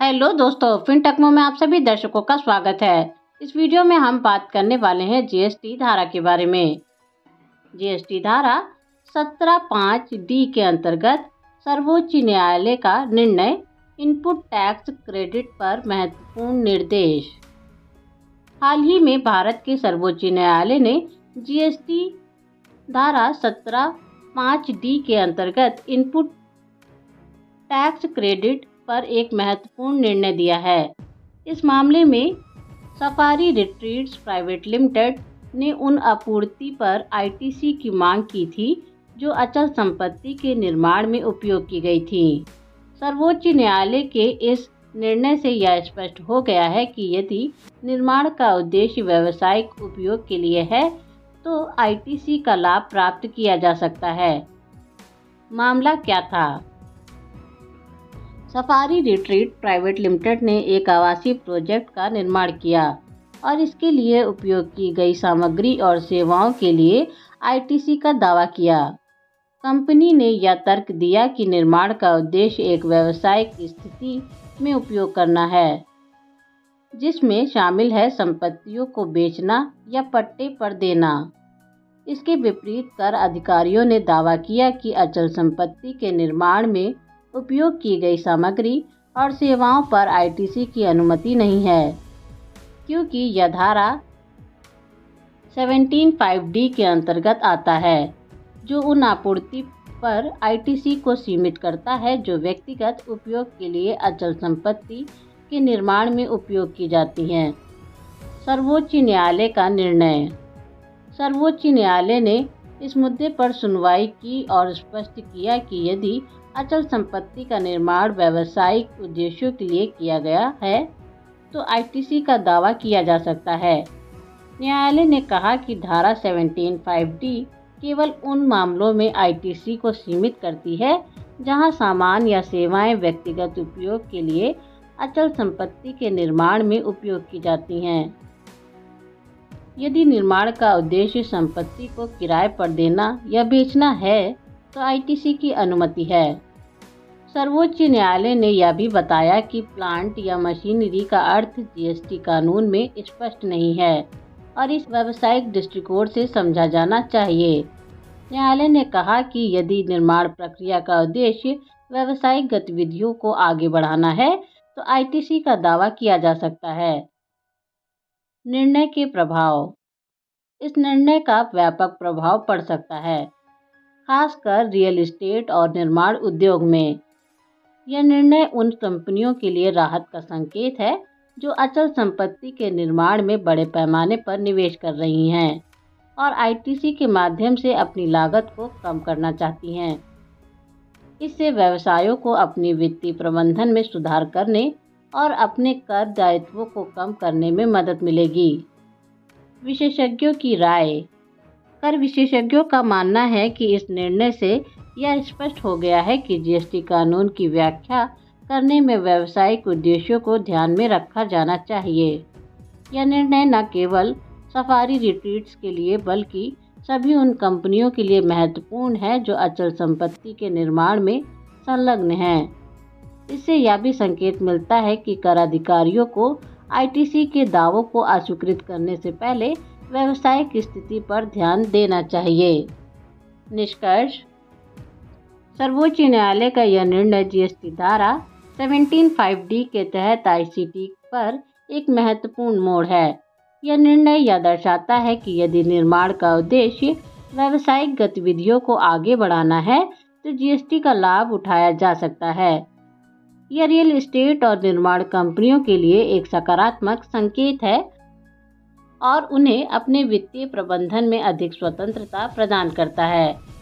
Hello दोस्तों, फिनटेक्मो में आप सभी दर्शकों का स्वागत है। इस वीडियो में हम बात करने वाले हैं जीएसटी धारा के बारे में। जीएसटी धारा 17(5)(d) के अंतर्गत सर्वोच्च न्यायालय का निर्णय, इनपुट टैक्स क्रेडिट पर महत्वपूर्ण निर्देश। हाल ही में भारत के सर्वोच्च न्यायालय ने जीएसटी धारा 17(5)(d) के अंतर्गत इनपुट टैक्स क्रेडिट पर एक महत्वपूर्ण निर्णय दिया है। इस मामले में सफारी रिट्रीट्स प्राइवेट लिमिटेड ने उन आपूर्ति पर आईटीसी की मांग की थी जो अचल संपत्ति के निर्माण में उपयोग की गई थी। सर्वोच्च न्यायालय के इस निर्णय से यह स्पष्ट हो गया है कि यदि निर्माण का उद्देश्य व्यावसायिक उपयोग के लिए है तो आईटीसी का लाभ प्राप्त किया जा सकता है। मामला क्या था? सफारी रिट्रीट प्राइवेट लिमिटेड ने एक आवासीय प्रोजेक्ट का निर्माण किया और इसके लिए उपयोग की गई सामग्री और सेवाओं के लिए आईटीसी का दावा किया। कंपनी ने यह तर्क दिया कि निर्माण का उद्देश्य एक व्यावसायिक स्थिति में उपयोग करना है, जिसमें शामिल है संपत्तियों को बेचना या पट्टे पर देना। इसके विपरीत कर अधिकारियों ने दावा किया कि अचल संपत्ति के निर्माण में उपयोग की गई सामग्री और सेवाओं पर आईटीसी की अनुमति नहीं है, क्योंकि यह धारा 17(5)(d) के अंतर्गत आता है, जो उन आपूर्ति पर आईटीसी को सीमित करता है जो व्यक्तिगत उपयोग के लिए अचल संपत्ति के निर्माण में उपयोग की जाती हैं। सर्वोच्च न्यायालय का निर्णय। सर्वोच्च न्यायालय ने इस मुद्दे पर सुनवाई की और स्पष्ट किया कि यदि अचल संपत्ति का निर्माण व्यावसायिक उद्देश्यों के लिए किया गया है तो आईटीसी का दावा किया जा सकता है। न्यायालय ने कहा कि धारा 17(5)(d) केवल उन मामलों में आईटीसी को सीमित करती है जहां सामान या सेवाएं व्यक्तिगत उपयोग के लिए अचल संपत्ति के निर्माण में उपयोग की जाती हैं। यदि निर्माण का उद्देश्य संपत्ति को किराए पर देना या बेचना है तो आईटीसी की अनुमति है। सर्वोच्च न्यायालय ने यह भी बताया कि प्लांट या मशीनरी का अर्थ जीएसटी कानून में स्पष्ट नहीं है और इस व्यावसायिक दृष्टिकोण से समझा जाना चाहिए। न्यायालय ने कहा कि यदि निर्माण प्रक्रिया का उद्देश्य व्यावसायिक गतिविधियों को आगे बढ़ाना है तो आईटीसी का दावा किया जा सकता है। निर्णय के प्रभाव। इस निर्णय का व्यापक प्रभाव पड़ सकता है, खासकर रियल एस्टेट और निर्माण उद्योग में। यह निर्णय उन कंपनियों के लिए राहत का संकेत है जो अचल संपत्ति के निर्माण में बड़े पैमाने पर निवेश कर रही हैं और आईटीसी के माध्यम से अपनी लागत को कम करना चाहती हैं। इससे व्यवसायों को अपनी वित्तीय प्रबंधन में सुधार करने और अपने कर दायित्वों को कम करने में मदद मिलेगी। विशेषज्ञों की राय। कर विशेषज्ञों का मानना है कि इस निर्णय से यह स्पष्ट हो गया है कि जीएसटी कानून की व्याख्या करने में व्यावसायिक उद्देश्यों को ध्यान में रखा जाना चाहिए। यह निर्णय न केवल सफारी रिट्रीट्स के लिए बल्कि सभी उन कंपनियों के लिए महत्वपूर्ण है जो अचल संपत्ति के निर्माण में संलग्न हैं। इससे यह भी संकेत मिलता है कि कर अधिकारियों को आईटीसी के दावों को अस्वीकृत करने से पहले व्यावसायिक स्थिति पर ध्यान देना चाहिए। निष्कर्ष। सर्वोच्च न्यायालय का यह निर्णय जीएसटी धारा 17(5)(d) के तहत आईटीसी पर एक महत्वपूर्ण मोड़ है। यह निर्णय यह दर्शाता है कि यदि निर्माण का उद्देश्य व्यावसायिक गतिविधियों को आगे बढ़ाना है तो जीएसटी का लाभ उठाया जा सकता है। यह रियल एस्टेट और निर्माण कंपनियों के लिए एक सकारात्मक संकेत है और उन्हें अपने वित्तीय प्रबंधन में अधिक स्वतंत्रता प्रदान करता है।